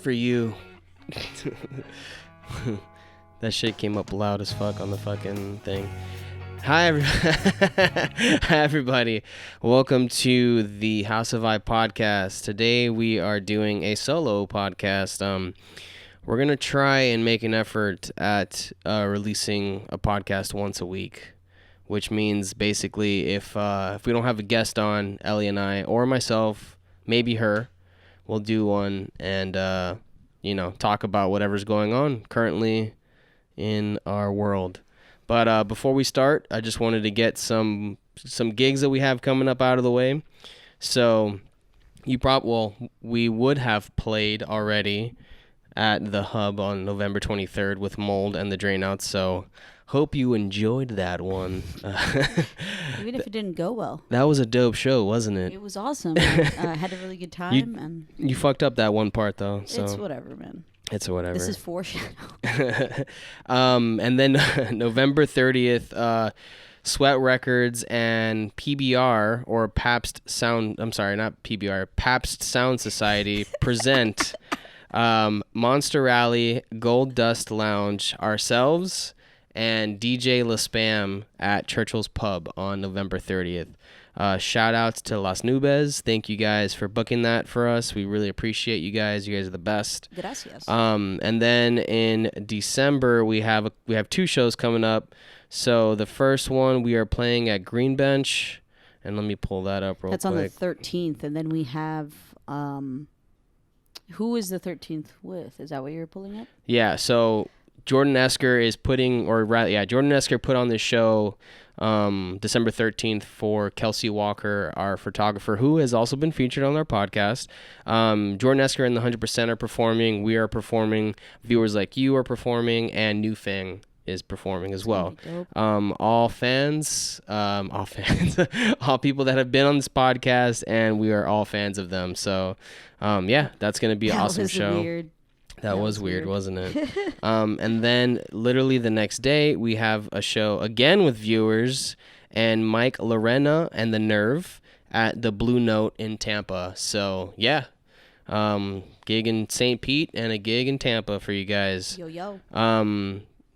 for you. That shit came up loud as fuck on the fucking thing. Hi, Hi everybody. Welcome to the House of I podcast. Today we are doing a solo podcast. We're gonna try and make an effort at releasing a podcast once a week, which means basically if we don't have a guest on, Ellie and I, or myself, maybe her, we'll do one and talk about whatever's going on currently in our world. But before we start, I just wanted to get some gigs that we have coming up out of the way. So we would have played already at the Hub on November 23rd with Mold and the Drainouts. So hope you enjoyed that one. Even if it didn't go well. That was a dope show, wasn't it? It was awesome. I had a really good time. You fucked up that one part though. So it's whatever, man. It's whatever. This is foreshadow. And then November 30th, Sweat Records and PBR, or Pabst Sound, I'm sorry, not PBR, Pabst Sound Society present Monster Rally, Gold Dust Lounge, ourselves, and DJ La Spam at Churchill's Pub on November 30th. Shout outs to Las Nubes. Thank you guys for booking that for us. We really appreciate you guys. You guys are the best. Gracias. And then in December we have two shows coming up. So the first one we are playing at Green Bench, and let me pull that up real quick. That's on the 13th, and then we have who is the 13th with? Is that what you're pulling up? Yeah. So Jordan Esker Jordan Esker put on this show December 13th for Kelsey Walker, our photographer, who has also been featured on our podcast. Jordan Esker and the 100% are performing. We are performing. Viewers Like You are performing, and New Fang is performing as well. All fans, all people that have been on this podcast, and we are all fans of them. So, that's going to be an awesome show. Weird. That was weird, wasn't it? And then literally the next day, we have a show again with viewers and Mike Lorena and The Nerve at the Blue Note in Tampa. So, yeah, gig in St. Pete and a gig in Tampa for you guys. Yo.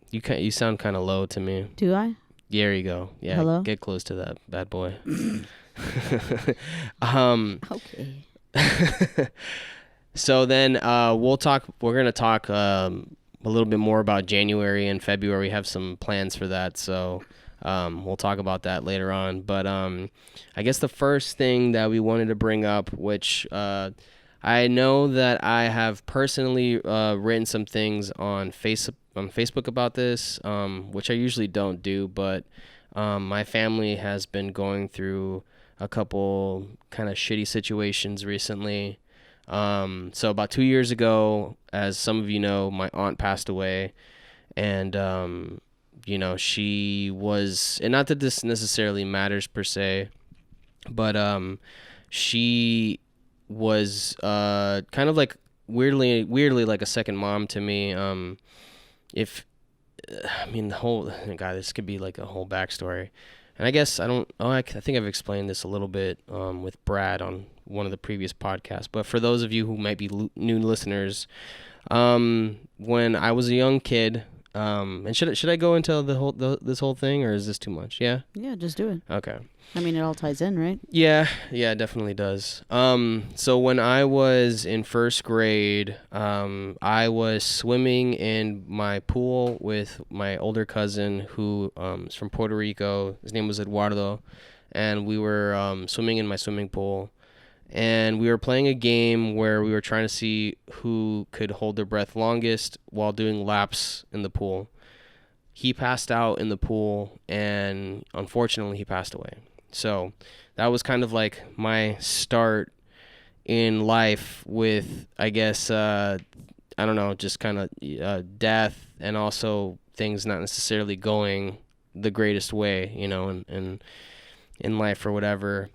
You sound kind of low to me. Do I? There you go. Yeah, hello? Get close to that bad boy. Okay. So then we're going to talk a little bit more about January and February. We have some plans for that, so we'll talk about that later on. But I guess the first thing that we wanted to bring up, which I know that I have personally written some things on Facebook about this, which I usually don't do, but my family has been going through a couple kind of shitty situations recently. So about 2 years ago, as some of you know, my aunt passed away, and, she was, and not that this necessarily matters per se, but, she was, kind of like weirdly like a second mom to me. This could be like a whole backstory. And I guess I think I've explained this a little bit, with Brad on one of the previous podcasts, but for those of you who might be new listeners, when I was a young kid, and should I go into this whole thing, or is this too much? Yeah, just do it. Okay. I mean, it all ties in, right? Yeah, it definitely does. So when I was in first grade, I was swimming in my pool with my older cousin who is from Puerto Rico. His name was Eduardo, and we were swimming in my swimming pool. And we were playing a game where we were trying to see who could hold their breath longest while doing laps in the pool. He passed out in the pool, and unfortunately he passed away. So that was kind of like my start in life with, I guess, just kind of death, and also things not necessarily going the greatest way, in life or whatever.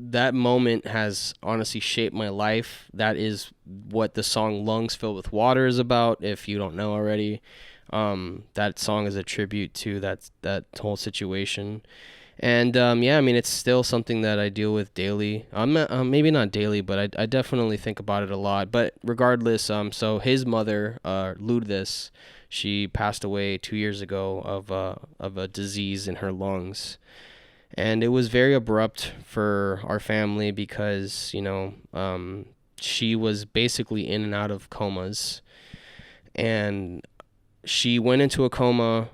That moment has honestly shaped my life. That is what the song Lungs Filled with Water is about, if you don't know already. That song is a tribute to that whole situation. And yeah, I mean, it's still something that I deal with daily. I'm not, maybe not daily, but I definitely think about it a lot. But regardless, so his mother, Lourdes, she passed away 2 years ago of a disease in her lungs, and it was very abrupt for our family because she was basically in and out of comas, and she went into a coma.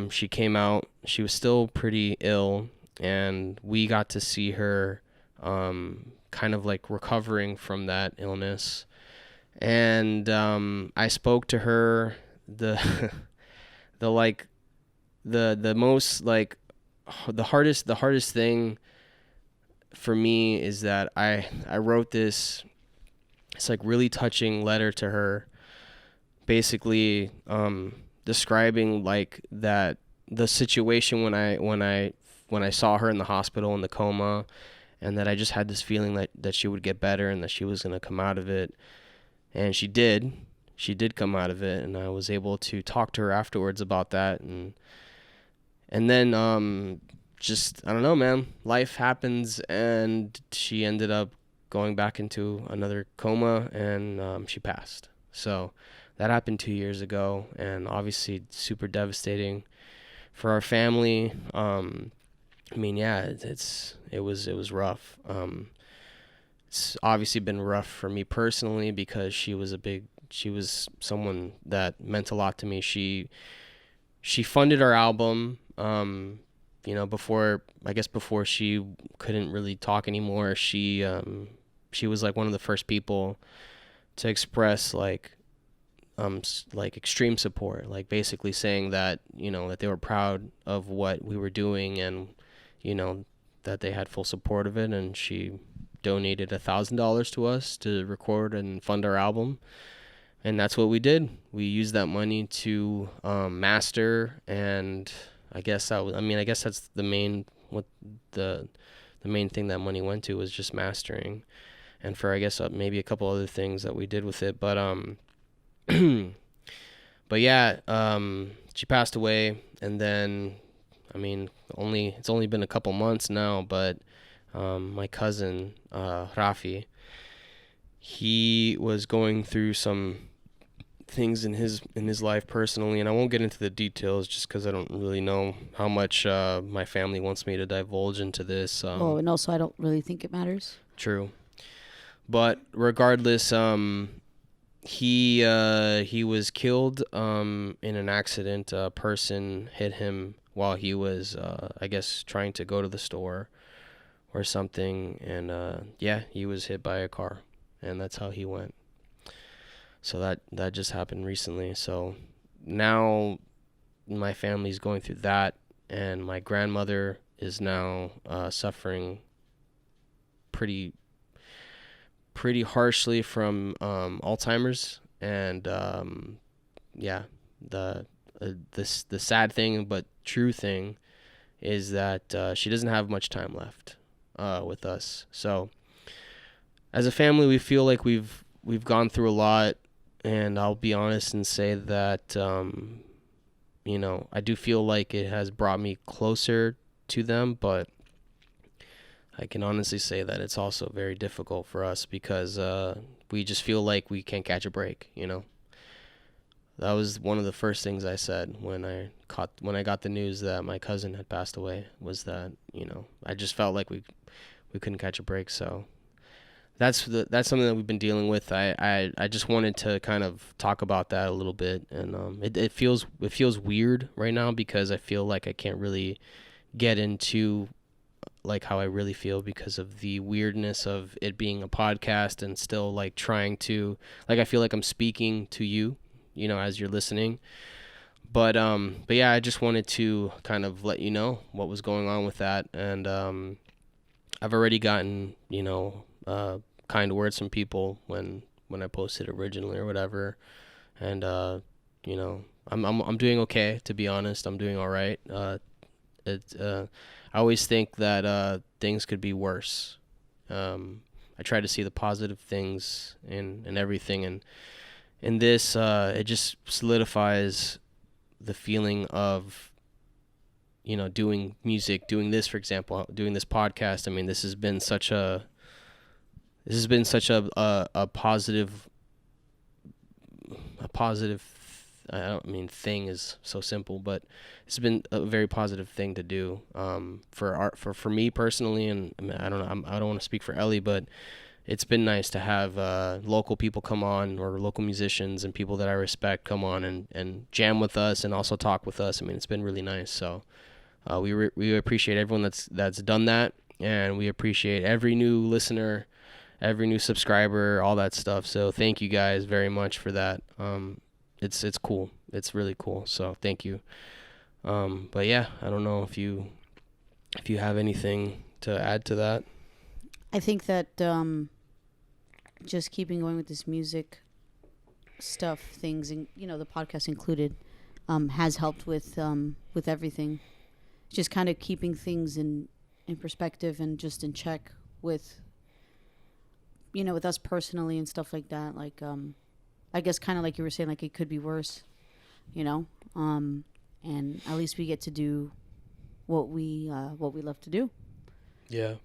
She came out. She was still pretty ill, and we got to see her kind of like recovering from that illness. And I spoke to her. The the like the most like the hardest thing for me is that I wrote this. It's like really touching letter to her, basically describing like that the situation when I saw her in the hospital in the coma, and that I just had this feeling that she would get better and that she was going to come out of it. And she did come out of it, and I was able to talk to her afterwards about that. And then just, I don't know, man, life happens, and she ended up going back into another coma, and she passed. So that happened 2 years ago, and obviously super devastating for our family. I mean, yeah, it was rough. It's obviously been rough for me personally because she was someone that meant a lot to me. She funded our album. Before she couldn't really talk anymore, she was like one of the first people to express like extreme support, like basically saying that that they were proud of what we were doing, and that they had full support of it. And she donated $1,000 to us to record and fund our album, and that's what we did. We used that money to master, and I guess that's the main the main thing that money went to, was just mastering, and for I guess maybe a couple other things that we did with it. But but yeah, she passed away, and then I mean, it's only been a couple months now, but my cousin Rafi, he was going through some things in his life personally, and I won't get into the details just because I don't really know how much my family wants me to divulge into this. And also I don't really think it matters. True, but regardless, he was killed in an accident. A person hit him while he was I guess trying to go to the store or something, and yeah, he was hit by a car, and that's how he went. So that just happened recently. So now my family's going through that, and my grandmother is now suffering pretty harshly from Alzheimer's. And yeah, the sad thing but true thing is that she doesn't have much time left with us. So as a family, we feel like we've gone through a lot, and I'll be honest and say that I do feel like it has brought me closer to them, but I can honestly say that it's also very difficult for us because we just feel like we can't catch a break. That was one of the first things I said when I got the news that my cousin had passed away, was that I just felt like we couldn't catch a break. So that's something that we've been dealing with. I just wanted to kind of talk about that a little bit, and it feels weird right now because I feel like I can't really get into like how I really feel because of the weirdness of it being a podcast, and still like trying to, like, I feel like I'm speaking to you, as you're listening. But yeah, I just wanted to kind of let you know what was going on with that. And I've already gotten kind words from people when I posted originally or whatever, and I'm doing okay, to be honest. I'm doing all right. I always think that things could be worse. I try to see the positive things in everything, and in this, it just solidifies the feeling of doing music, doing this, for example, doing this podcast. I mean, this has been such a positive, I don't mean thing is so simple, but it's been a very positive thing to do, for me personally. And I mean, I don't know, I don't want to speak for Ellie, but it's been nice to have local people come on, or local musicians and people that I respect come on and jam with us and also talk with us. I mean, it's been really nice. So we appreciate everyone that's done that, and we appreciate every new listener, every new subscriber, all that stuff. So thank you guys very much for that. It's cool. It's really cool. So thank you. But yeah, I don't know if you have anything to add to that. I think that just keeping going with this music stuff, things, and the podcast included, has helped with everything. Just kind of keeping things in perspective and just in check with with us personally and stuff like that. Like I guess kind of like you were saying, like it could be worse, and at least we get to do what we love to do. Yeah.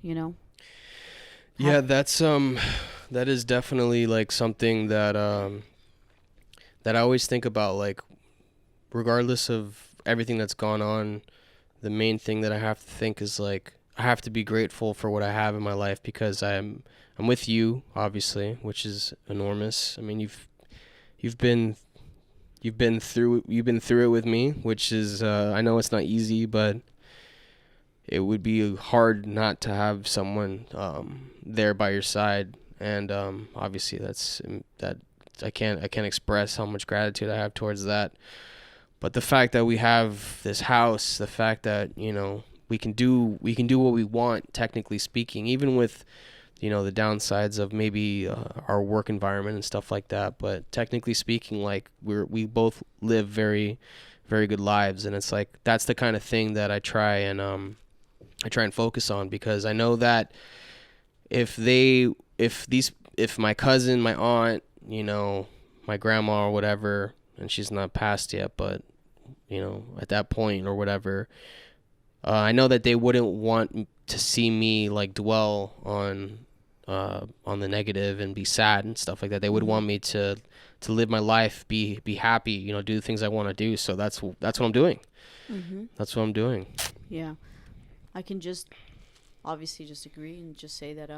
Yeah, that's that is definitely like something that that I always think about, like regardless of everything that's gone on, the main thing that I have to think is like I have to be grateful for what I have in my life, because I'm with you, obviously, which is enormous. I mean, you've been through it with me, which is I know it's not easy, but it would be hard not to have someone there by your side. And obviously that I can't express how much gratitude I have towards that. But the fact that we have this house, the fact that we can do what we want, technically speaking, even with the downsides of maybe our work environment and stuff like that, but technically speaking, like we both live very, very good lives. And it's like that's the kind of thing that I try and focus on, because I know that if my cousin, my aunt, my grandma or whatever, and she's not passed yet, but at that point or whatever, I know that they wouldn't want to see me like dwell on the negative and be sad and stuff like that. They would want me to live my life, be happy, do the things I want to do. So that's what I'm doing. Mm-hmm. That's what I'm doing. Yeah. I can just obviously just agree and just say that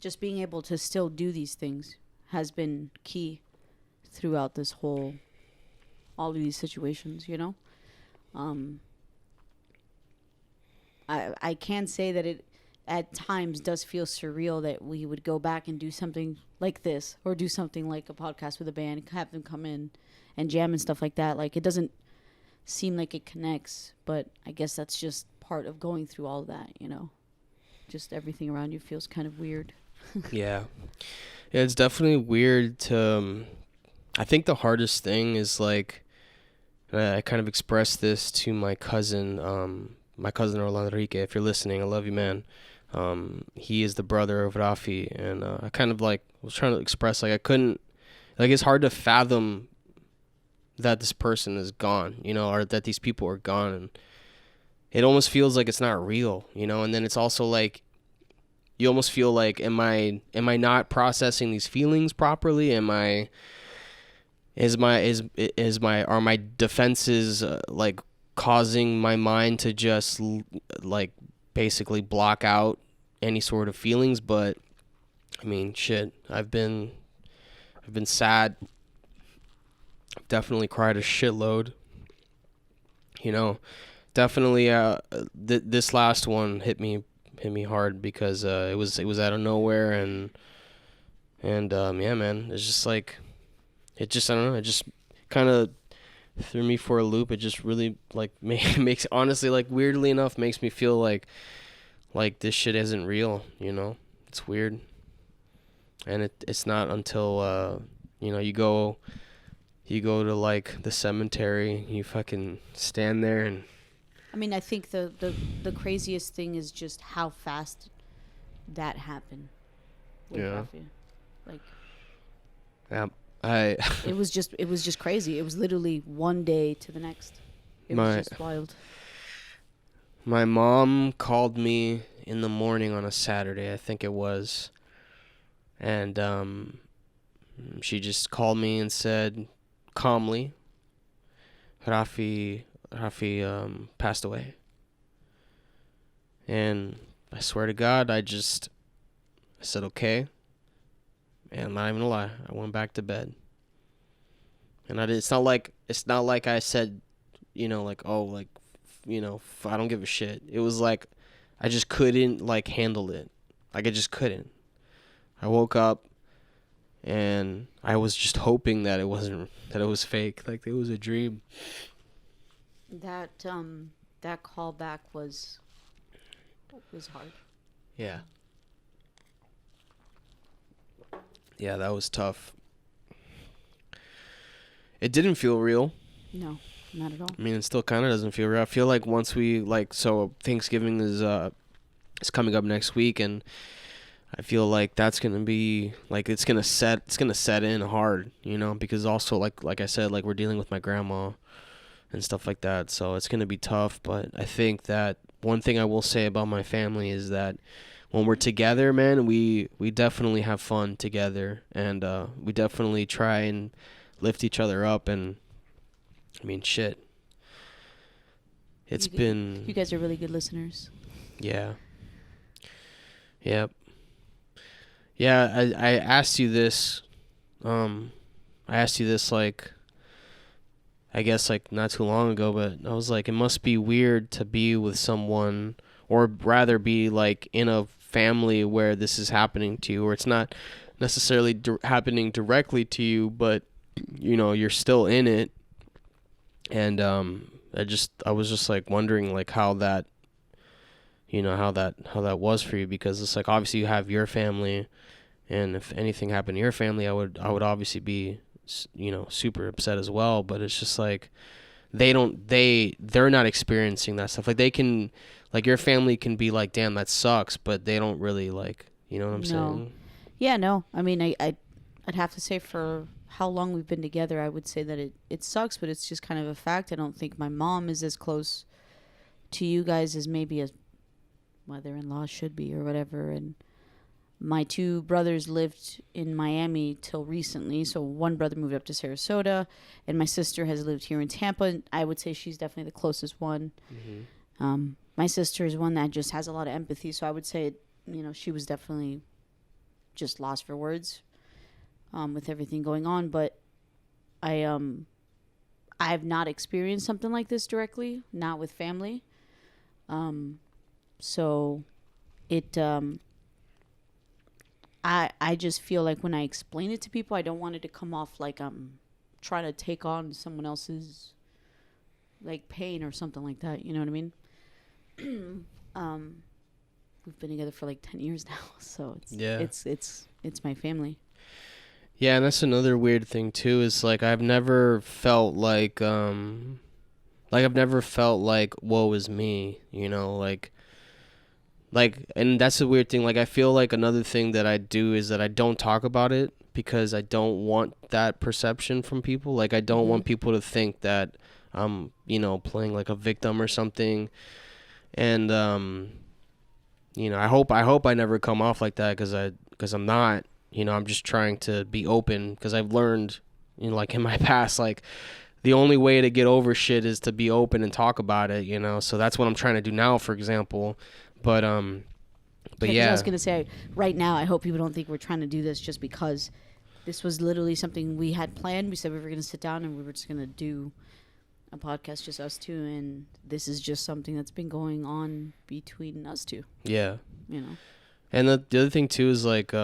just being able to still do these things has been key throughout this all of these situations, I can say that it at times does feel surreal that we would go back and do something like this, or do something like a podcast with a band, have them come in and jam and stuff like that. Like it doesn't seem like it connects, but I guess that's just part of going through all of that, just everything around you feels kind of weird. Yeah, it's definitely weird to I think the hardest thing is like, I kind of expressed this to my cousin Orlando Enrique. If you're listening, I love you, man. He is the brother of Rafi, and I kind of like was trying to express, like I couldn't, like it's hard to fathom that this person is gone, or that these people are gone, and it almost feels like it's not real, and then it's also like you almost feel like, am I not processing these feelings properly? Are my defenses like causing my mind to just like basically block out any sort of feelings? But I mean, shit, I've been sad. I've definitely cried a shitload. Definitely this last one hit me hard, because it was out of nowhere, and yeah, man, it's just like, I don't know, it just kind of threw me for a loop. It just really like makes, honestly, like weirdly enough, makes me feel like this shit isn't real. It's weird, and it's not until you go to like the cemetery, you fucking stand there, and I mean, I think the craziest thing is just how fast that happened with Rafi. Like, yeah, it was just crazy. It was literally one day to the next. It was just wild. My mom called me in the morning on a Saturday, I think it was. And she just called me and said calmly, Rafi passed away. And I swear to God, I said okay. And I'm not even gonna lie, I went back to bed. And it's not like I said, like, oh, like, I don't give a shit. It was like I just couldn't like handle it. Like I just couldn't. I woke up and I was just hoping that it was fake, like it was a dream. That call back was hard. Yeah. Yeah, that was tough. It didn't feel real. No, not at all. I mean, it still kind of doesn't feel real. I feel like once we so Thanksgiving is coming up next week, and I feel like that's gonna be like it's gonna set in hard, because also like I said, like we're dealing with my grandma and stuff like that, so it's gonna be tough. But I think that one thing I will say about my family is that when we're together, man, we definitely have fun together, and we definitely try and lift each other up. And I mean, shit, you guys are really good listeners. Yeah. Yep. Yeah, I asked you this like I guess like not too long ago, but I was like, it must be weird to be with someone, or rather be like in a family where this is happening to you, or it's not necessarily happening directly to you, but you're still in it. And I was just like wondering like how that was for you, because it's like obviously you have your family, and if anything happened to your family, I would obviously be super upset as well. But it's just like they're not experiencing that stuff. Like they can, like your family can be like, damn, that sucks, but they don't really like, you know what I'm saying? Yeah, no. I mean, I'd have to say for how long we've been together, I would say that it sucks, but it's just kind of a fact. I don't think my mom is as close to you guys as maybe a mother-in-law should be or whatever. And my two brothers lived in Miami till recently. So one brother moved up to Sarasota, and my sister has lived here in Tampa. And I would say she's definitely the closest one. Mm-hmm. My sister is one that just has a lot of empathy. So I would say, she was definitely just lost for words with everything going on. But I've not experienced something like this directly, not with family. So it, I just feel like when I explain it to people, I don't want it to come off like I'm trying to take on someone else's like pain or something like that. You know what I mean? We've been together for like 10 years now, so it's my family. Yeah, and that's another weird thing too, is like I've never felt like woe is me, like, and that's a weird thing. Like, I feel like another thing that I do is that I don't talk about it because I don't want that perception from people. Like, I don't want people to think that I'm, playing like a victim or something. And, I hope I never come off like that, because I'm not, I'm just trying to be open, because I've learned, like in my past, like the only way to get over shit is to be open and talk about it, so that's what I'm trying to do now, for example. But yeah. I was going to say, right now, I hope people don't think we're trying to do this just because this was literally something we had planned. We said we were going to sit down and we were just going to do a podcast, just us two. And this is just something that's been going on between us two. Yeah. And the other thing, too, is like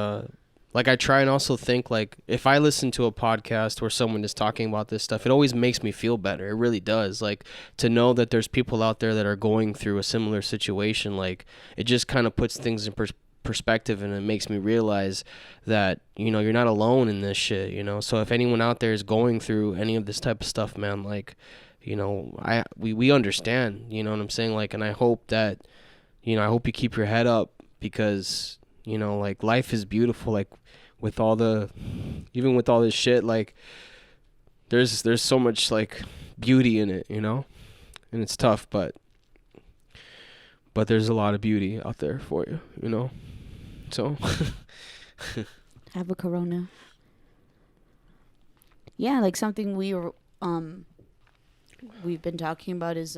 I try and also think, like, if I listen to a podcast where someone is talking about this stuff, it always makes me feel better. It really does. Like, to know that there's people out there that are going through a similar situation, like, it just kind of puts things in perspective, and it makes me realize that, you're not alone in this shit, So if anyone out there is going through any of this type of stuff, man, like, we understand, you know what I'm saying? Like, and I hope that, I hope you keep your head up, because, like, life is beautiful, like, even with all this shit, like, there's so much, like, beauty in it, and it's tough, but there's a lot of beauty out there for you, you know. So Have a Corona. Yeah, like something we've been talking about is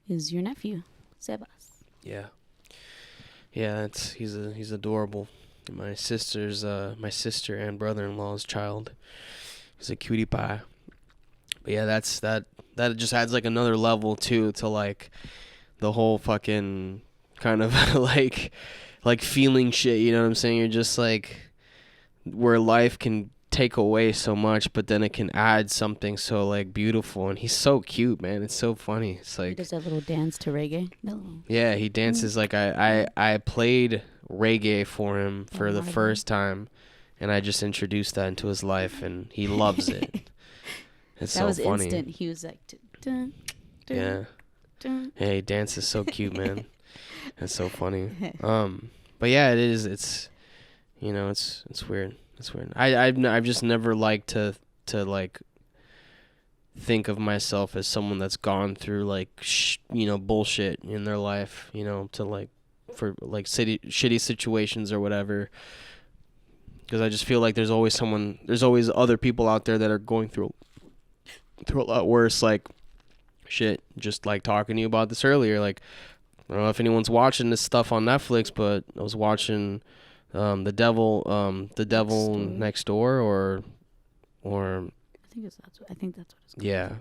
your nephew, Sebas. yeah, he's adorable. My sister and brother-in-law's child. He's a cutie pie. But yeah, that just adds like another level too to like the whole fucking kind of like feeling shit, you know what I'm saying? You're just like, where life can take away so much, but then it can add something so like beautiful. And he's so cute, man. It's so funny. It's like, He does that little dance to reggae. No. Yeah, he dances like I played reggae for him for the first time, and I just introduced that into his life, and he loves it. It's so funny. That was instant. He was like, yeah. Yeah, he dances so cute, man. It's so funny. But yeah, it is. It's, you know, it's weird. It's weird. I've just never liked to like think of myself as someone that's gone through like bullshit in their life, you know, to like for like shitty situations or whatever. Because I just feel like there's always other people out there that are going through a lot worse. Like shit, just like talking to you about this earlier. Like, I don't know if anyone's watching this stuff on Netflix, but I was watching the Devil Next Door, or I think that's what it's called. Yeah.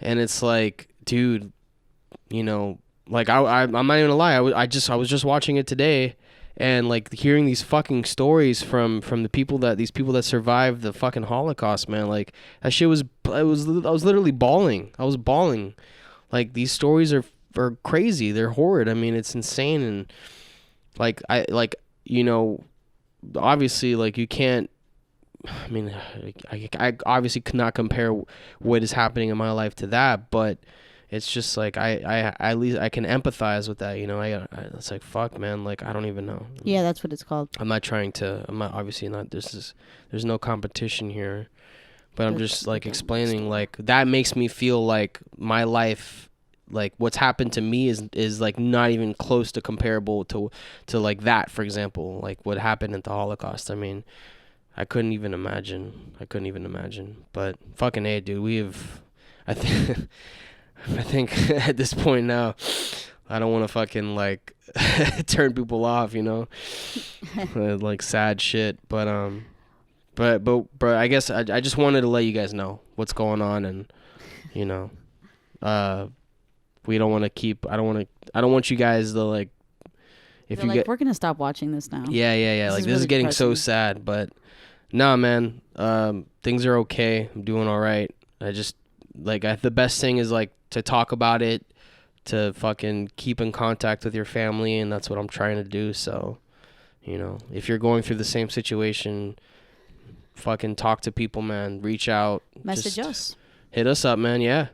And it's like, dude, you know, like I'm not even gonna lie, I was just watching it today, and like hearing these fucking stories from these people that survived the fucking Holocaust, man. Like that shit I was literally bawling. I was bawling. Like these stories are crazy. They're horrid. I mean, it's insane. And like obviously, like you can't. I mean, I obviously cannot compare what is happening in my life to that, but it's just like I at least I can empathize with that, you know. It's like, fuck, man, like I don't even know. Yeah, that's what it's called. I'm not obviously not. There's no competition here, but I'm just like explaining, like that makes me feel like my life, like what's happened to me is like not even close to comparable to like that, for example, like what happened at the Holocaust. I mean, I couldn't even imagine. But fucking A, dude, I think at this point now, I don't want to fucking like turn people off, you know, like sad shit. But I guess I just wanted to let you guys know what's going on, and you know, we don't want to keep. I don't want you guys to like. If They're you like, we're gonna stop watching this now. Yeah. Like this is getting so sad, but. Nah, man. Things are okay. I'm doing all right. I just the best thing is like to talk about it, to fucking keep in contact with your family, and that's what I'm trying to do. So, you know, if you're going through the same situation, fucking talk to people, man. Reach out. Message us. Hit us up, man. Yeah,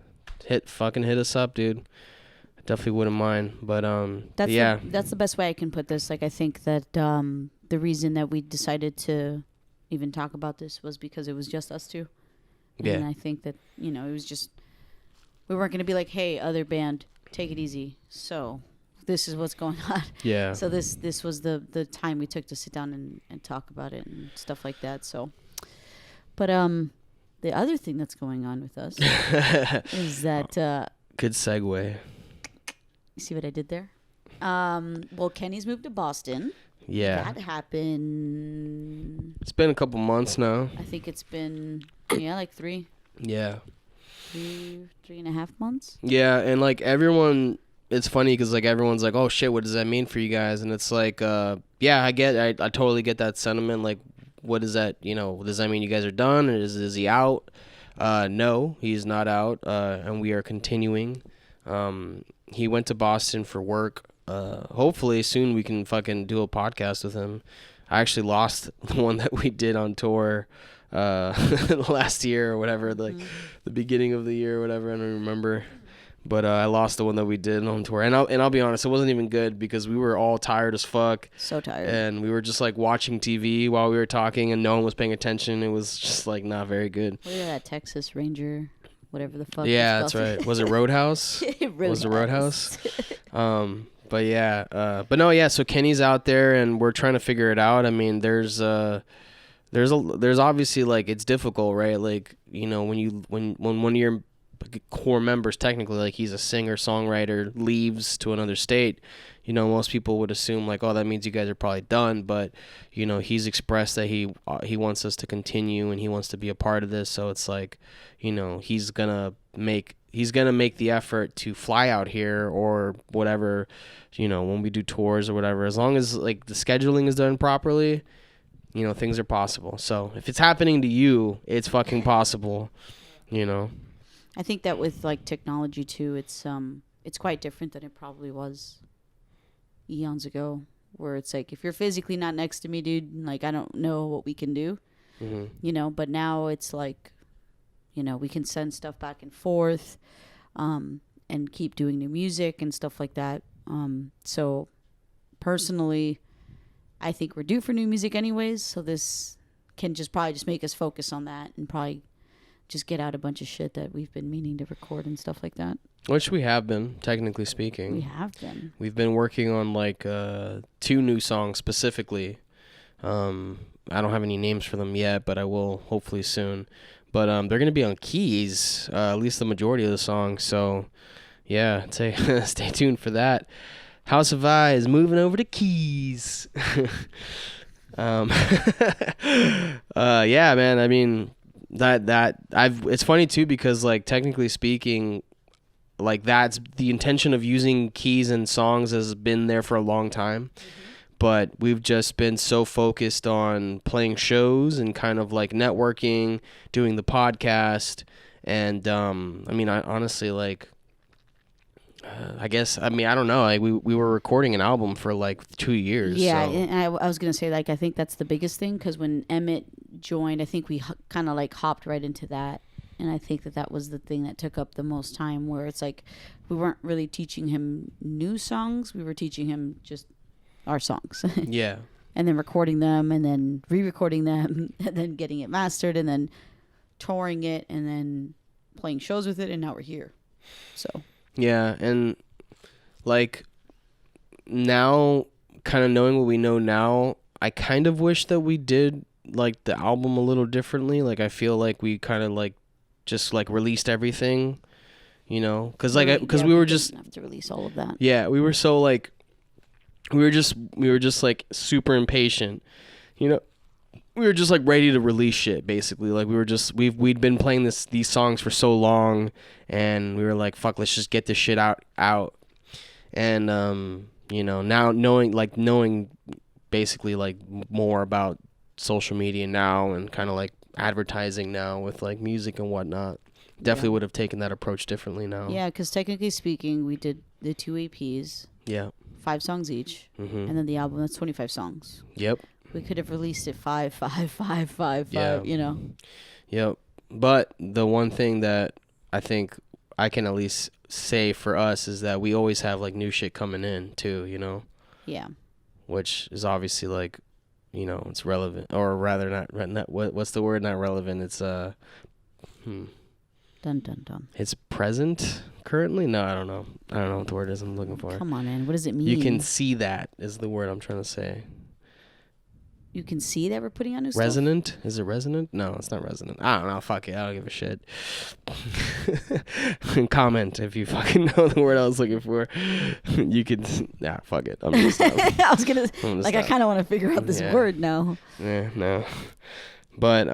hit us up, dude. I definitely wouldn't mind. But that's the best way I can put this. Like I think that the reason that we decided to even talk about this was because it was just us two. Yeah. And I think that, you know, it was just, we weren't going to be like, hey, other band, take it easy. So this is what's going on. Yeah. So this was the time we took to sit down and talk about it and stuff like that. So, but the other thing that's going on with us is that... good segue. You see what I did there? Well, Kenny's moved to Boston. Yeah. That happened. It's been a couple months now. I think it's been, like 3. Yeah. 3.5 months. Yeah, and like everyone, it's funny because like everyone's like, oh shit, what does that mean for you guys? And it's like, yeah, I totally get that sentiment. Like, what is that? You know, does that mean you guys are done? Or is he out? No, he's not out. And we are continuing. He went to Boston for work. Hopefully soon we can fucking do a podcast with him. I actually lost the one that we did on tour last year or whatever, like the beginning of the year or whatever. I don't remember, but I lost the one that we did on tour. And I'll be honest, it wasn't even good because we were all tired as fuck. So tired. And we were just like watching TV while we were talking, and no one was paying attention. It was just like not very good. Look at that Texas Ranger whatever the fuck. Yeah, that's right. Was it Roadhouse? It really was it Roadhouse? But yeah, but no, yeah. So Kenny's out there, and we're trying to figure it out. I mean, there's obviously like it's difficult, right? Like, you know, when one of your core members, technically, like he's a singer songwriter, leaves to another state, you know, most people would assume like, oh, that means you guys are probably done. But you know, he's expressed that he wants us to continue and he wants to be a part of this. So it's like, you know, he's gonna make the effort to fly out here or whatever, you know, when we do tours or whatever, as long as like the scheduling is done properly, you know, things are possible. So if it's happening to you, it's fucking possible, you know. I think that with like technology too, it's quite different than it probably was eons ago, where it's like, if you're physically not next to me, dude, like I don't know what we can do, you know. But now it's like, you know, we can send stuff back and forth, and keep doing new music and stuff like that. So personally, I think we're due for new music anyways. So this can probably make us focus on that and probably just get out a bunch of shit that we've been meaning to record and stuff like that. Which we have been, technically speaking. We have been. We've been working on like 2 new songs specifically. I don't have any names for them yet, but I will hopefully soon. But they're going to be on keys, at least the majority of the songs. So, yeah, stay tuned for that. House of I is moving over to keys. Yeah, man. I mean, it's funny too, because like technically speaking, like that's the intention of using keys in songs has been there for a long time. But we've just been so focused on playing shows and kind of like networking, doing the podcast. And, I mean, I honestly, like, I guess, I mean, I don't know. Like, we were recording an album for like 2 years. Yeah, so. And I was going to say, like, I think that's the biggest thing, because when Emmett joined, I think we kind of like hopped right into that. And I think that was the thing that took up the most time, where it's like we weren't really teaching him new songs. We were teaching him just our songs. Yeah. And then recording them, and then re-recording them, and then getting it mastered, and then touring it, and then playing shows with it, and now we're here. So. Yeah, and like now, kind of knowing what we know now, I kind of wish that we did like the album a little differently. Like I feel like we kind of like just like released everything, you know, because we were just have to release all of that. Yeah, we were so like we were just like super impatient, you know. We were just like ready to release shit, basically. Like we'd been playing these songs for so long, and we were like, fuck, let's just get this shit out. And you know, now knowing basically like more about social media now and kind of like advertising now with like music and whatnot, definitely would have taken that approach differently now. Yeah, because technically speaking, we did the 2 EPs. Yeah. 5 songs each, and then the album, that's 25 songs. Yep. We could have released it 5, yeah. You know. Yep. But the one thing that I think I can at least say for us is that we always have like new shit coming in too, you know. Yeah. Which is obviously like, you know, it's relevant, or rather not what's the word? Not relevant. It's Dun dun dun. It's present currently? No, I don't know what the word is I'm looking for. Come on, man. What does it mean? You can see that is the word I'm trying to say. You can see that we're putting on new resonant? stuff? Is it resonant? No, it's not resonant. I don't know. Fuck it. I don't give a shit. Comment if you fucking know the word I was looking for. You could. Nah, fuck it. I'm just I was gonna like. I kind of want to figure out this word now. Yeah, no. But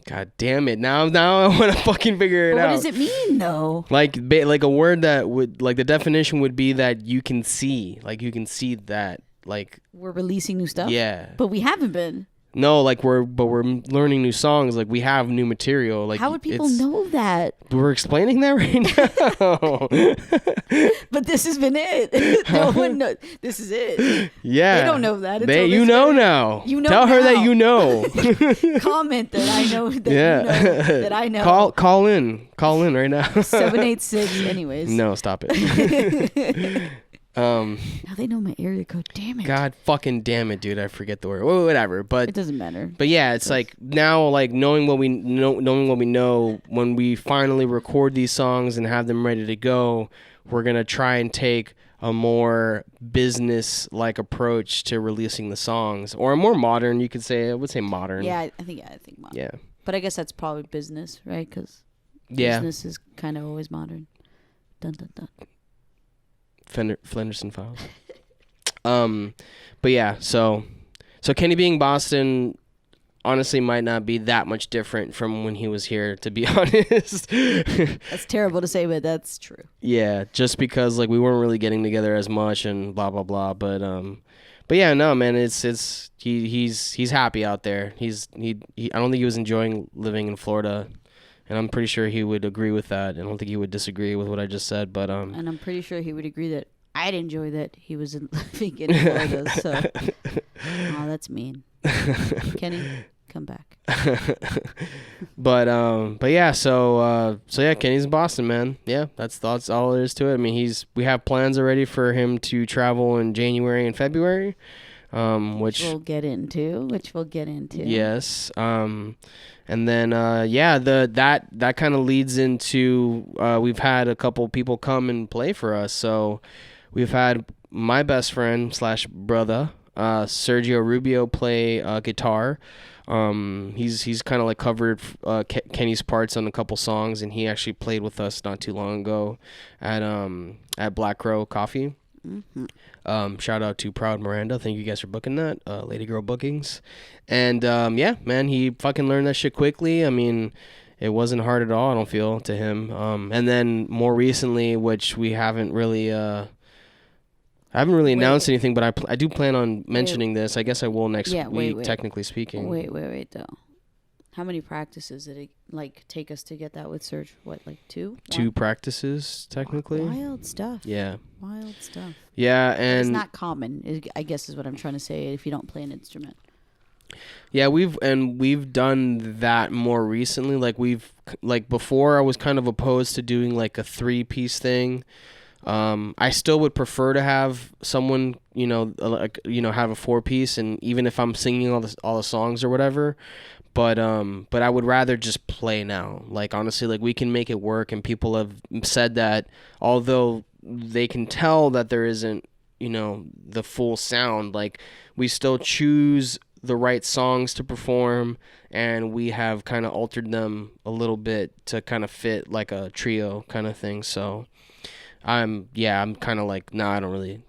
God damn it! Now I want to fucking figure it out. What does it mean though? Like a word that would, like, the definition would be that you can see. Like you can see that. Like we're releasing new stuff. Yeah. But we haven't been. No, like we're learning new songs. Like we have new material. Like how would people know that? We're explaining that right now. But this has been it. No one knows. This is it. Yeah. They don't know that. You know now. You know. Tell her that you know. Comment that I know that you know that I know. Call in right now. 786. Anyways. No, stop it. Now they know my area code. Damn it. God fucking damn it, dude. I forget the word. Well, whatever. But it doesn't matter. But yeah, it's like now, like knowing what we know, when we finally record these songs and have them ready to go, we're gonna try and take a more business-like approach to releasing the songs, or a more modern. You could say, I would say modern. Yeah, I think modern. Yeah. But I guess that's probably business, right? Because business is kind of always modern. Dun dun dun. Flenderson Files. But yeah, so Kenny being Boston honestly might not be that much different from when he was here, to be honest. That's terrible to say, but that's true. Yeah, just because like we weren't really getting together as much and blah blah blah. But yeah, no, man, he's happy out there. I don't think he was enjoying living in Florida. And I'm pretty sure he would agree with that. I don't think he would disagree with what I just said. But and I'm pretty sure he would agree that I'd enjoy that he was living in Florida. So, oh, that's mean. Kenny, come back. But yeah, so yeah, Kenny's in Boston, man. Yeah, that's all there is to it. I mean, we have plans already for him to travel in January and February, which we'll get into. Yes. And then yeah, that kind of leads into we've had a couple people come and play for us. So we've had my best friend / brother, Sergio Rubio, play guitar. He's kind of like covered Kenny's parts on a couple songs, and he actually played with us not too long ago at Black Crow Coffee. Mm-hmm. Shout out to Proud Miranda. Thank you guys for booking that. Lady Girl Bookings. And yeah, man, he fucking learned that shit quickly. I mean, it wasn't hard at all, I don't feel, to him. And then more recently, which we haven't really I haven't really announced anything, but I do plan on mentioning this. I guess I will next week, technically speaking. Wait, though. How many practices did it take us to get that with Serge? What, 2? 2 practices, technically. Wild stuff. Yeah. Wild stuff. Yeah, and it's not common, I guess is what I'm trying to say, if you don't play an instrument. Yeah, we've done that more recently. Before I was kind of opposed to doing a 3-piece thing. I still would prefer to have someone, have a 4-piece, and even if I'm singing all the songs or whatever, but I would rather just play now. Honestly, we can make it work, and people have said that although they can tell that there isn't, the full sound, we still choose the right songs to perform, and we have kind of altered them a little bit to kind of fit a trio kind of thing. So I'm kind of I don't really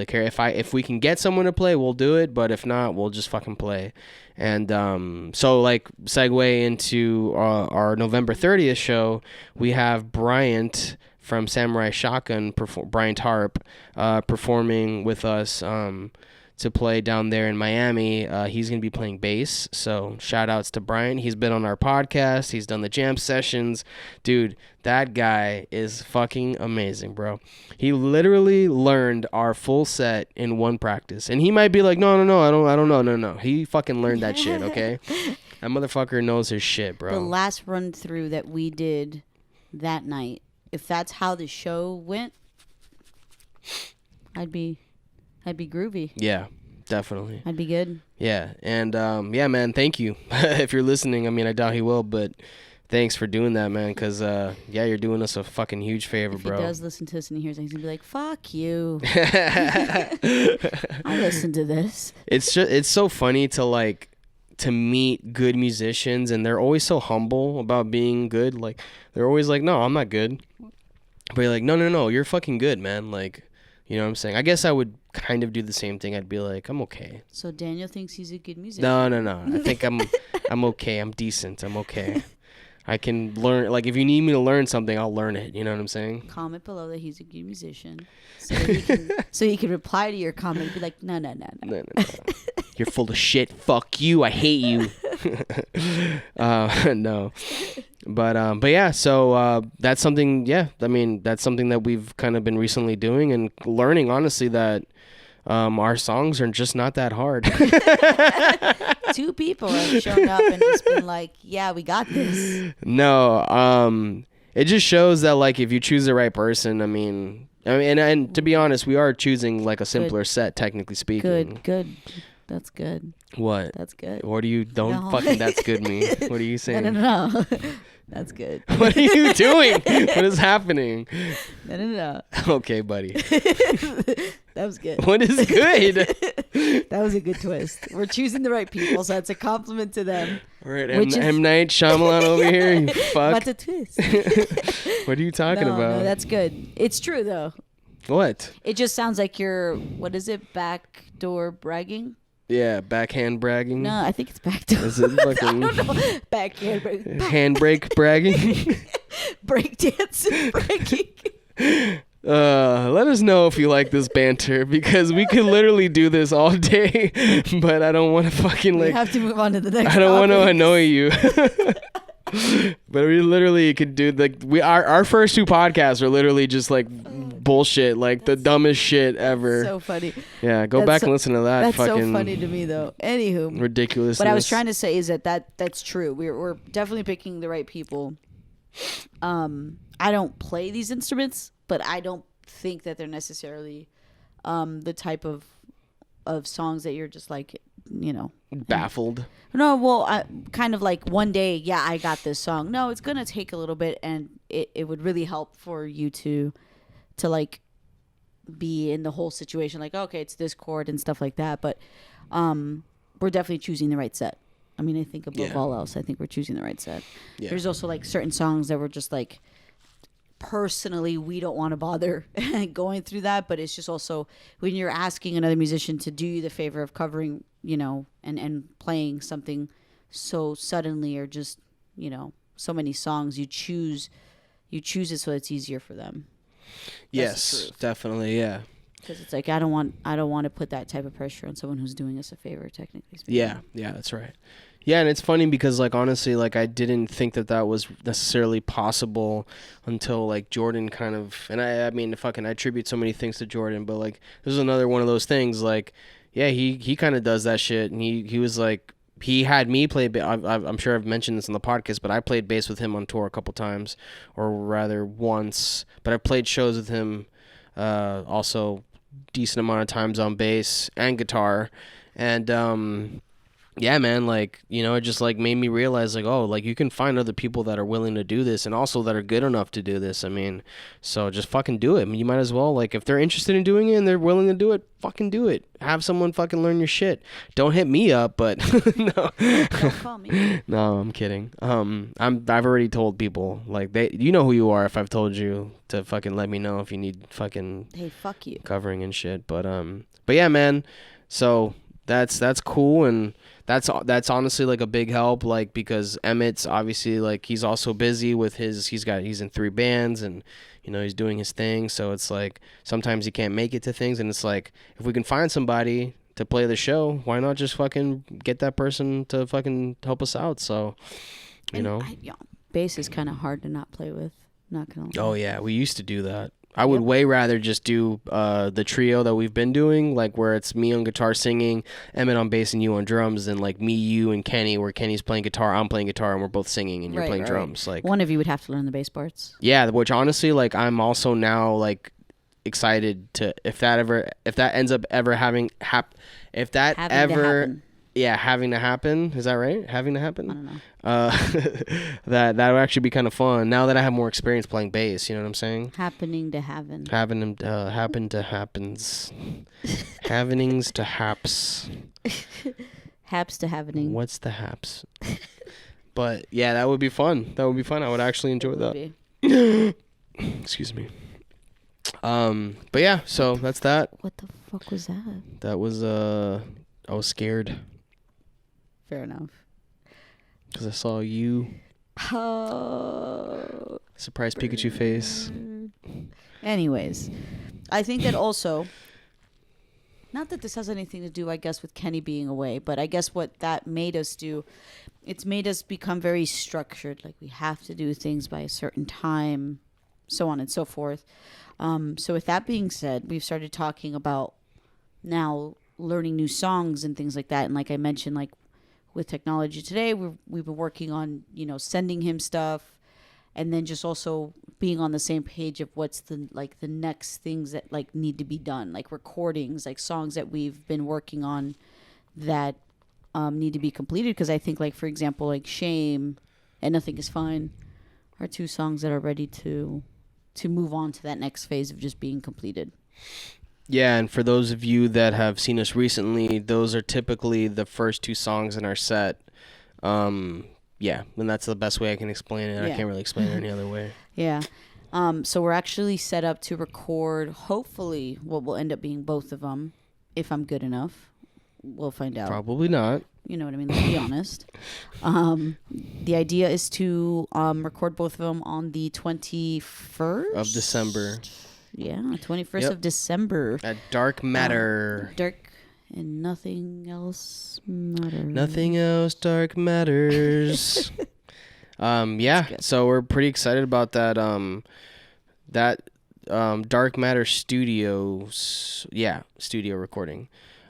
care. If we can get someone to play, we'll do it, but if not, we'll just fucking play. And so segue into our November 30th show, we have Bryant from Samurai Shotgun, Bryant Harp, performing with us to play down there in Miami. He's going to be playing bass, so shout outs to Brian. He's been on our podcast. He's done the jam sessions. Dude, that guy is fucking amazing, bro. He literally learned our full set in one practice, and he might be like, no, I don't know. No. He fucking learned that shit, okay? That motherfucker knows his shit, bro. The last run through that we did that night, if that's how the show went, I'd be groovy. Yeah, definitely. I'd be good. Yeah, and yeah, man, thank you. If you're listening, I mean, I doubt he will, but thanks for doing that, man, because, yeah, you're doing us a fucking huge favor, bro. If he does listen to this and he hears it, he's going to be like, fuck you. I listen to this. It's so funny to meet good musicians, and they're always so humble about being good. They're always like, no, I'm not good. But you're like, no, you're fucking good, man. You know what I'm saying? I guess I would kind of do the same thing. I'd be like, I'm okay. So Daniel thinks he's a good musician. No. I think I'm okay. I'm decent. I'm okay. I can learn. If you need me to learn something, I'll learn it. You know what I'm saying? Comment below that he's a good musician, so he can reply to your comment and be like, no. No. You're full of shit. Fuck you. I hate you. No. But yeah, so that's something. Yeah, I mean, that's something that we've kind of been recently doing and learning, honestly, that our songs are just not that hard. 2 people have shown up and just been like, yeah, we got this. No, it just shows that if you choose the right person, I mean, I mean, and to be honest, we are choosing like a simpler set, technically speaking. Good. That's good. What? That's good. What do you don't No. fucking that's good me? What are you saying? No. That's good. What are you doing? What is happening? No. Okay, buddy. That was good. What is good? That was a good twist. We're choosing the right people, so it's a compliment to them. All right, M. Night Shyamalan over here. You fuck. What's a twist? What are you talking about? No, that's good. It's true though. What? It just sounds like you're, what is it, backdoor bragging? Yeah, backhand bragging. No, I think it's backdoor. Is it fucking I don't know. Backhand bragging. handbrake bragging? Breakdance bragging. Let us know if you like this banter because we could literally do this all day, but I don't want to fucking We like. have to move on to the next I don't want to topic. annoy you. But we literally could do like our first two podcasts are literally just like bullshit, like the dumbest shit ever. So funny. Yeah, go That's back so- and listen to that. That's fucking so funny to me though. Anywho. ridiculous. What I was trying to say is that's true. We're definitely picking the right people. I don't play these instruments, but I don't think that they're necessarily the type of songs that you're just like, you know, baffled. No, well, kind of like one day, yeah, I got this song. No, it's gonna take a little bit, and it would really help for you to like be in the whole situation. Like, okay, it's this chord and stuff like that. But we're definitely choosing the right set. I mean, I think above all else, I think we're choosing the right set. Yeah. There's also like certain songs that were just like, personally, we don't want to bother going through that. But it's just also when you're asking another musician to do you the favor of covering, you know, and playing something so suddenly or just, you know, so many songs, you choose it so it's easier for them. Yes, definitely. Yeah. Because it's like I don't want to put that type of pressure on someone who's doing us a favor, technically speaking. Yeah, that's right. Yeah, and it's funny because like honestly, like I didn't think that was necessarily possible until like Jordan kind of, and I mean fucking I attribute so many things to Jordan, but like this is another one of those things. Like, yeah, he kind of does that shit, and he was like. He had me play. I'm sure I've mentioned this in the podcast, but I played bass with him on tour a couple times, or rather once. But I played shows with him, also decent amount of times on bass and guitar, and yeah, man, like, you know, it just like made me realize like, oh, like you can find other people that are willing to do this and also that are good enough to do this. I mean, so just fucking do it. I mean, you might as well, like, if they're interested in doing it and they're willing to do it, fucking do it. Have someone fucking learn your shit. Don't hit me up, but no. Don't call me. No, I'm kidding. I've already told people, like, you know who you are if I've told you to fucking let me know if you need fucking Hey, fuck you. covering and shit. But yeah, man. So that's cool, and that's honestly like a big help, like, because Emmett's obviously like he's also busy with he's in 3 bands, and you know he's doing his thing, so it's like sometimes he can't make it to things, and it's like if we can find somebody to play the show, why not just fucking get that person to fucking help us out? So you know, bass is kind of hard to not play with. Not gonna lie. Oh yeah, we used to do that. I would way rather just do the trio that we've been doing, like where it's me on guitar singing, Emmett on bass, and you on drums, than like me, you, and Kenny, where Kenny's playing guitar, I'm playing guitar, and we're both singing, and you're playing drums. Like one of you would have to learn the bass parts. Yeah, which honestly, like I'm also now like excited to if that ends up ever having having to happen. Is that right? Having to happen? I don't know. That would actually be kind of fun now that I have more experience playing bass. You know what I'm saying? Happening to happen. Happen to happens. Happenings to haps. Haps to happening. What's the haps? But yeah, that would be fun. I would actually enjoy that. Excuse me. But yeah, so that's that. What the fuck was that? That was I was scared. Fair enough. Because I saw you. Oh. Surprise Pikachu face. Anyways, I think that also, not that this has anything to do, I guess, with Kenny being away, but I guess what that made us do, it's made us become very structured. Like we have to do things by a certain time, so on and so forth. So with that being said, we've started talking about now learning new songs and things like that. And like I mentioned, like with technology today, we've been working on, you know, sending him stuff and then just also being on the same page of what's the next things that like need to be done, like recordings, like songs that we've been working on that need to be completed. Because I think, like, for example, like Shame and Nothing Is Fine are 2 songs that are ready to move on to that next phase of just being completed. Yeah, and for those of you that have seen us recently, those are typically the first 2 songs in our set. Yeah, and that's the best way I can explain it. Yeah. I can't really explain it any other way. Yeah. So we're actually set up to record, hopefully, what will end up being both of them, if I'm good enough. We'll find out. Probably not. You know what I mean? Let's be honest. The idea is to record both of them on the 21st Of December. Yeah, 21st of December. At Dark Matter. Dark and Nothing Else Matters. Nothing else dark matters. Yeah, so we're pretty excited about that. Dark Matter Studios. Yeah, studio recording.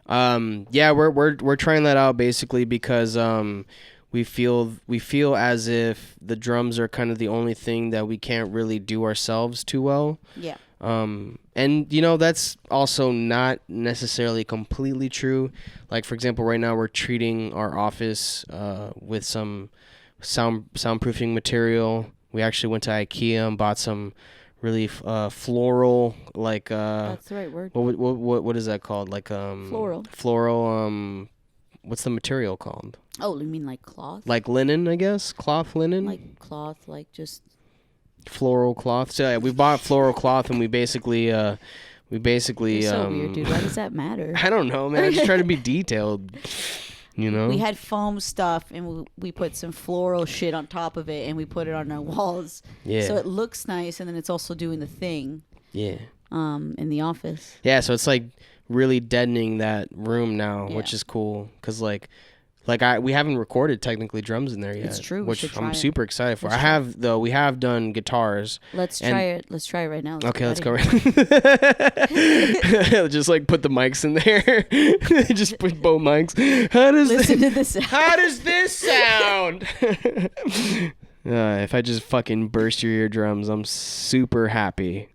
Yeah, we're trying that out basically because we feel as if the drums are kind of the only thing that we can't really do ourselves too well. Yeah. And that's also not necessarily completely true. Like, for example, right now we're treating our office with some soundproofing material. We actually went to IKEA and bought some really floral, like that's the right word. What is that called? Like floral. What's the material called? Oh, you mean like cloth? Like linen, I guess. Cloth, linen. Like cloth, like just floral cloth. So yeah, we bought floral cloth, and we basically. You're so weird, dude. Why does that matter? I don't know, man. I just try to be detailed. We had foam stuff, and we put some floral shit on top of it, and we put it on our walls. Yeah. So it looks nice, and then it's also doing the thing. Yeah. In the office. Yeah, so it's like really deadening that room now, which is cool, because we haven't recorded technically drums in there yet. It's true. Which I'm super excited for. We have done guitars. Let's try it. Let's try it right now. Let's go right. Just like put the mics in there. Just put both mics. Listen to this. How does this sound? If I just fucking burst your eardrums, I'm super happy.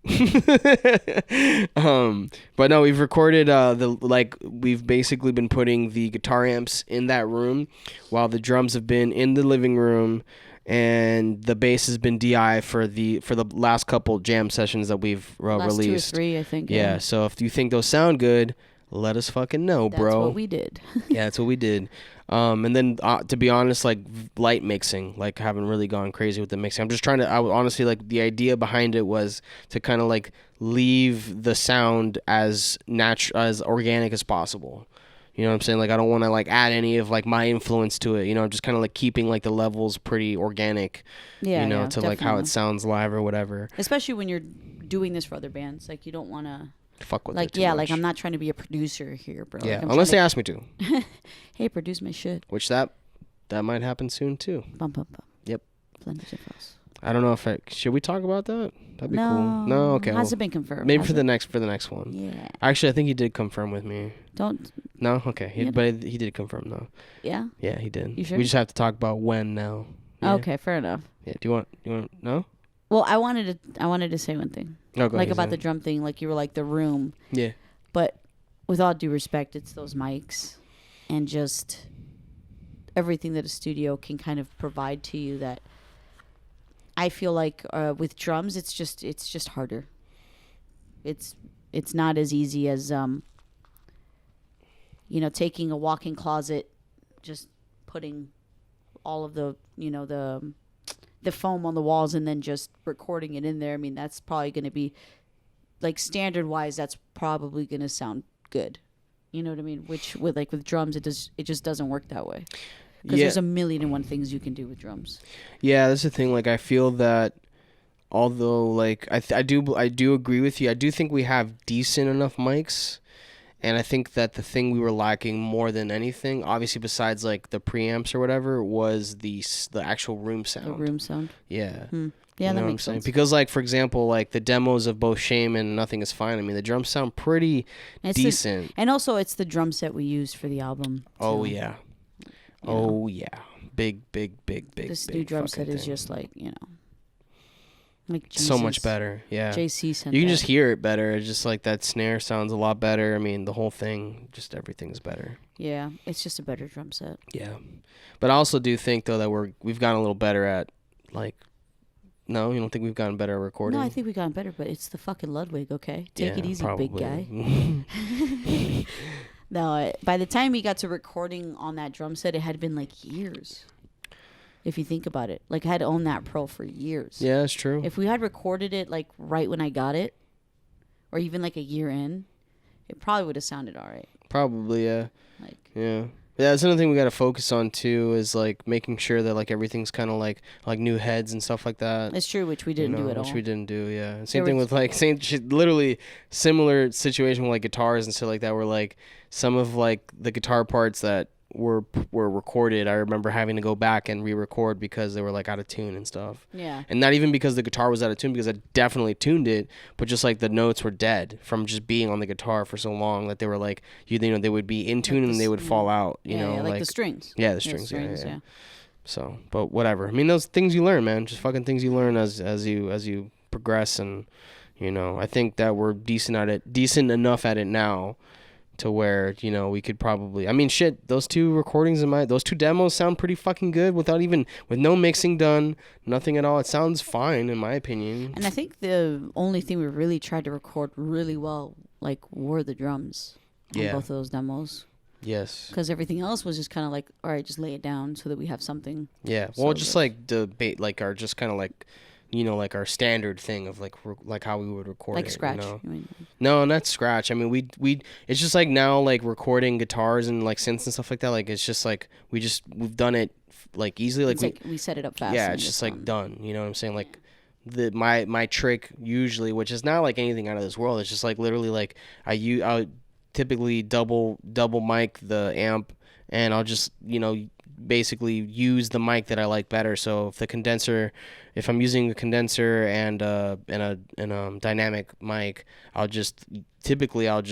But no, we've recorded we've basically been putting the guitar amps in that room while the drums have been in the living room, and the bass has been DI for the last couple jam sessions that we've released. 2 or 3, I think. Yeah, so if you think those sound good, let us fucking know, bro. That's what we did. Yeah, that's what we did. And then to be honest, like light mixing, like haven't really gone crazy with the mixing. I'm just trying to, honestly, like the idea behind it was to kind of like leave the sound as natural, as organic as possible. You know what I'm saying? Like I don't want to like add any of like my influence to it. Just kind of like keeping like the levels pretty organic. Yeah, to definitely. Like how it sounds live or whatever. Especially when you're doing this for other bands, like you don't want to. Fuck with like it too much. like I'm not trying to be a producer here, bro. Yeah, like, unless they ask me to. Hey, produce my shit. Which that might happen soon too. Bum, bum, bum. Yep. Flanders. I don't know if should we talk about that? That'd be cool. No, okay. Hasn't been confirmed. Maybe for the next one. Yeah. Actually, I think he did confirm with me. Don't. No, okay. But he did confirm though. Yeah. Yeah, he did. You sure? We just have to talk about when now. Yeah. Okay, fair enough. Yeah. Do you want no? Well, I wanted to say one thing. No, go like ahead, about the drum thing, like you were like the room. Yeah. But with all due respect, it's those mics and just everything that a studio can kind of provide to you that I feel like with drums it's just harder. It's not as easy as taking a walk-in closet, just putting all of the the foam on the walls and then just recording it in there. I mean, that's probably going to be like standard wise, that's probably going to sound good. You know what I mean? Which with drums, it just doesn't work that way. Because there's 1,000,001 things you can do with drums. Yeah, that's the thing. Like, I feel that although, like, I do agree with you. I do think we have decent enough mics. And I think that the thing we were lacking more than anything, obviously besides, like, the preamps or whatever, was the actual room sound. The room sound? Yeah. Yeah, that makes sense. Because, like, for example, like, the demos of both Shame and Nothing Is Fine, I mean, the drums sound pretty decent. And also, it's the drum set we used for the album. Oh, yeah. Oh, yeah. Big This new drum set is just like, Like Jesus. So much better. Yeah. JC sent You can that. just hear it better. It's just like that snare sounds a lot better. I mean, the whole thing, just everything's better. Yeah, it's just a better drum set. Yeah. But I also do think though that we've gotten a little better at like. No, you don't think we've gotten better at recording? No, I think we gotten better, but it's the fucking Ludwig, okay? Take it easy, probably. big guy. No, by the time we got to recording on that drum set, it had been like years. If you think about it. Like, I had owned that Pro for years. Yeah, that's true. If we had recorded it, like, right when I got it, or even, like, a year in, it probably would have sounded all right. Probably, yeah. Like, yeah. Yeah, that's another thing we got to focus on too is like making sure that like everything's kind of like new heads and stuff like that. It's true, which we didn't do at all. Which we didn't do, yeah. Same thing with like literally similar situation with like guitars and stuff like that. Where like some of like the guitar parts that were recorded, I remember having to go back and re-record because they were like out of tune and stuff. Yeah. And not even because the guitar was out of tune, because I definitely tuned it, but just like the notes were dead from just being on the guitar for so long that they were like you know they would be in tune and they would fall out. You know, like the strings. Yeah, the strings. Yeah. So, but whatever. I mean, those things you learn, man. Just fucking things you learn as you progress, and you know, I think that we're decent enough at it now. To where, you know, we could probably... I mean, shit, those two recordings those two demos sound pretty fucking good with no mixing done, nothing at all. It sounds fine, in my opinion. And I think the only thing we really tried to record really well, like, were the drums on both of those demos. Yes. Because everything else was just kind of like, all right, just lay it down so that we have something. Yeah. Well, just like debate, like, our just kind of like... You know, like our standard thing of like how we would record like it. Scratch. You know? You mean? No, not Scratch. I mean, we it's just like now like recording guitars and like synths and stuff like that. Like it's just like we've done it like easily. Like we set it up fast. Yeah, it's just like done. You know what I'm saying? Like my trick usually, which is not like anything out of this world. It's just like literally like I'll typically double mic the amp, and I'll just basically use the mic that I like better. So if I'm using a condenser and a dynamic mic, I'll just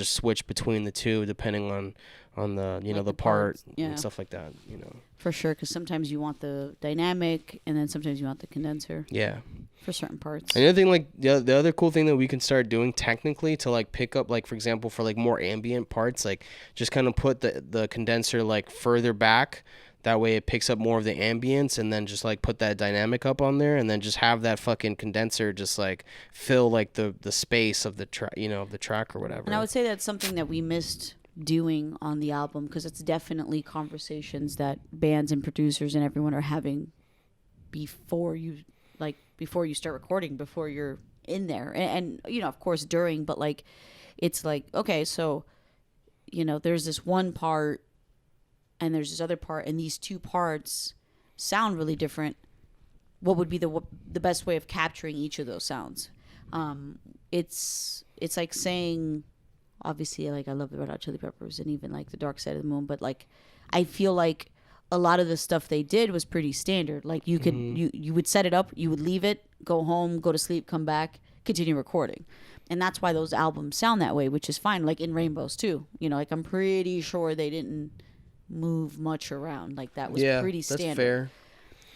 switch between the two depending on the the part and stuff like that. For sure, because sometimes you want the dynamic and then sometimes you want the condenser. Yeah. For certain parts. And the other thing, like the other cool thing that we can start doing technically to like pick up, like for example, for like more ambient parts, like just kind of put the condenser like further back. That way it picks up more of the ambience, and then just like put that dynamic up on there, and then just have that fucking condenser just like fill like the space of the track, of the track or whatever. And I would say that's something that we missed doing on the album, because it's definitely conversations that bands and producers and everyone are having before you start recording, before you're in there, and of course during, but like it's like, okay, so there's this one part and there's this other part, and these two parts sound really different. What would be the best way of capturing each of those sounds? It's like saying, obviously, like I love the Red Hot Chili Peppers and even like the Dark Side of the Moon, but like I feel like a lot of the stuff they did was pretty standard. Like you could you would set it up, you would leave it, go home, go to sleep, come back, continue recording. And that's why those albums sound that way, which is fine. Like in Rainbows too. Like I'm pretty sure they didn't move much around. Like that was pretty standard. That's fair.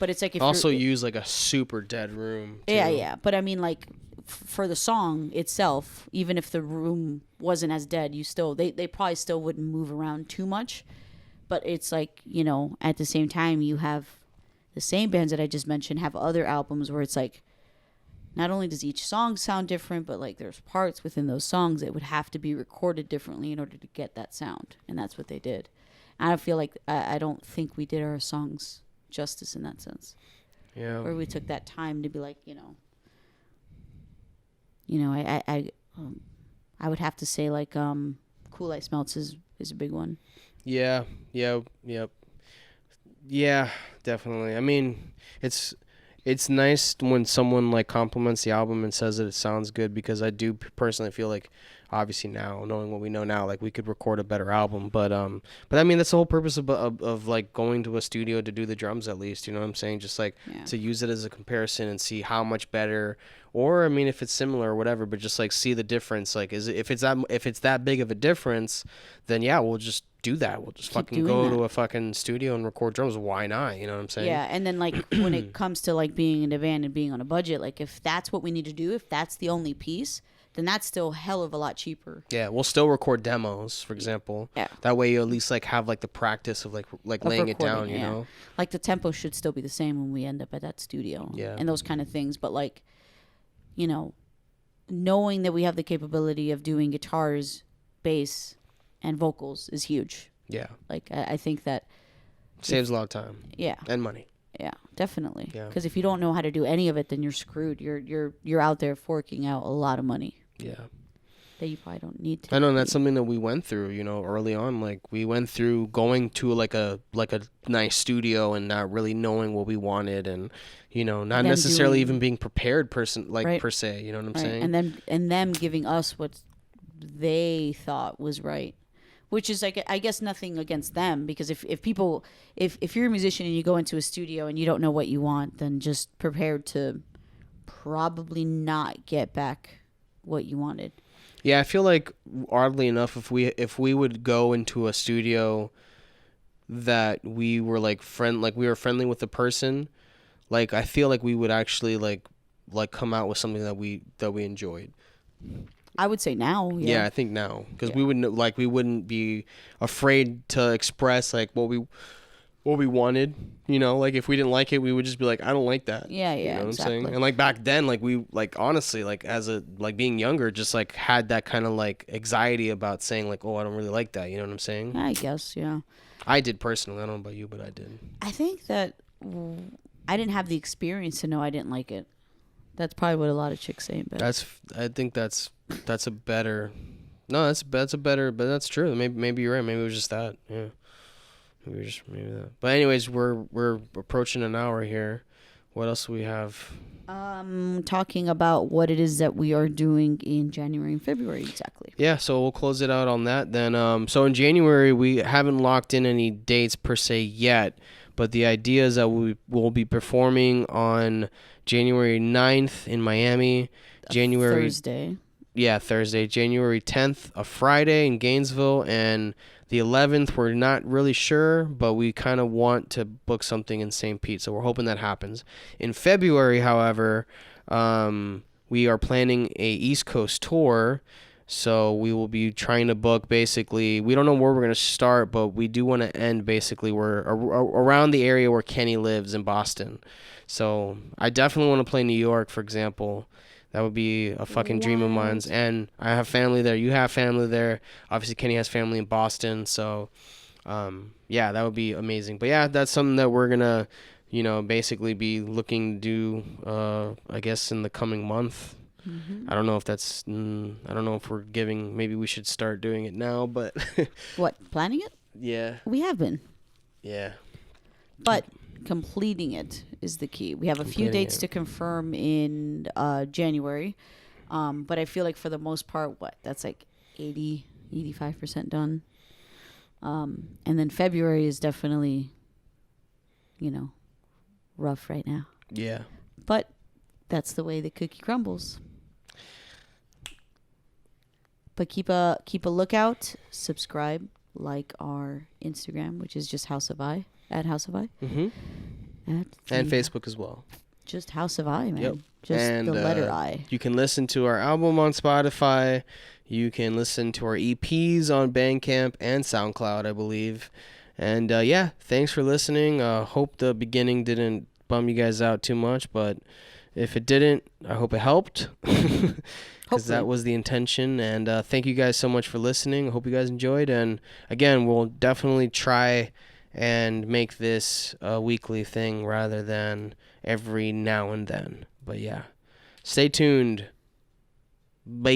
But it's like if also use like a super dead room too. Yeah. But I mean, like for the song itself, even if the room wasn't as dead, you still they probably still wouldn't move around too much. But it's like, at the same time, you have the same bands that I just mentioned have other albums where it's like, not only does each song sound different, but like there's parts within those songs that would have to be recorded differently in order to get that sound. And that's what they did. I feel like I don't think we did our songs justice in that sense. Yeah. Or we took that time to be like, I would have to say like Cool Ice Melts is a big one. Yeah. Yep. Yeah, definitely. I mean, it's nice when someone like compliments the album and says that it sounds good, because I do personally feel like, obviously now knowing what we know now, like we could record a better album, but I mean that's the whole purpose of like going to a studio to do the drums, at least, you know what I'm saying, just like to use it as a comparison and see how much better, or I mean if it's similar or whatever, but just like see the difference. Like if it's that big of a difference, then yeah, we'll just do that. We'll just Keep fucking doing go that. to a fucking studio and record drums. Why not? You know what I'm saying? Yeah, and then like when it comes to like being in a band and being on a budget, like if that's what we need to do, if that's the only piece, then that's still hell of a lot cheaper. Yeah, we'll still record demos, for example. Yeah. That way you at least like have like the practice of like Of laying it down, recording, you know? Like the tempo should still be the same when we end up at that studio. Yeah. And those kind of things. But like, you know, knowing that we have the capability of doing guitars, bass, and vocals is huge. Yeah. Like I think that Saves a lot of time. Yeah. And money. Yeah, definitely. Yeah. Because if you don't know how to do any of it, then you're screwed. You're out there forking out a lot of money Yeah. that you probably don't need to. I know, and that's something that we went through, you know, early on. Like we went through going to like a nice studio and not really knowing what we wanted, and you know, not necessarily even being prepared per se, you know what I'm saying? And them giving us what they thought was right. Which is like, I guess nothing against them, because if you're a musician and you go into a studio and you don't know what you want, then just prepare to probably not get back what you wanted. Yeah, I feel like oddly enough, if we would go into a studio that we were like we were friendly with the person, like I feel like we would actually like come out with something that we enjoyed. I would say now. Yeah, I think now, because we wouldn't be afraid to express like what we wanted. You know, like if we didn't like it, we would just be like, I don't like that. Yeah, You know what exactly. I'm saying? And like back then, like we like honestly, like as a like being younger, just like had that kind of like anxiety about saying like, oh, I don't really like that. You know what I'm saying? I guess, yeah. I did personally. I don't know about you, but I did. I think that I didn't have the experience to know I didn't like it. That's probably what a lot of chicks say. But I think that's a better. No, that's a better. But that's true. Maybe you're right. Maybe it was just that. Yeah. Maybe that. But anyways, we're approaching an hour here. What else do we have? Talking about what it is that we are doing in January and February exactly. Yeah, so we'll close it out on that then. So in January, we haven't locked in any dates per se yet, but the idea is that we will be performing on January 9th in Miami. Thursday. Yeah, Thursday. January 10th, a Friday in Gainesville, and the 11th, we're not really sure, but we kind of want to book something in St. Pete, so we're hoping that happens. In February, however, we are planning a East Coast tour, so we will be trying to book basically, we don't know where we're going to start, but we do want to end basically around the area where Kenny lives in Boston. So I definitely want to play New York, for example. That would be a fucking dream of mine. And I have family there. You have family there. Obviously, Kenny has family in Boston. So, yeah, that would be amazing. But, yeah, that's something that we're going to, you know, basically be looking to do, I guess, in the coming month. Mm-hmm. I don't know if that's, I don't know if we're giving, maybe we should start doing it now, but. What, planning it? Yeah. We have been. Yeah. But completing it is the key. We have a few dates to confirm in January, but I feel like for the most part, that's like 85% done. And then February is definitely, you know, rough right now. Yeah. But that's the way the cookie crumbles. But keep a lookout. Subscribe, like our Instagram, which is just House of I. At House of I. Mm-hmm. And Facebook as well. Just House of I, man. Yep. Just and, the letter I. You can listen to our album on Spotify. You can listen to our EPs on Bandcamp and SoundCloud, I believe. And, yeah, thanks for listening. Hope the beginning didn't bum you guys out too much, but if it didn't, I hope it helped. Because that was the intention. And thank you guys so much for listening. Hope you guys enjoyed. And, again, we'll definitely try and make this a weekly thing rather than every now and then. But yeah, stay tuned. Bye.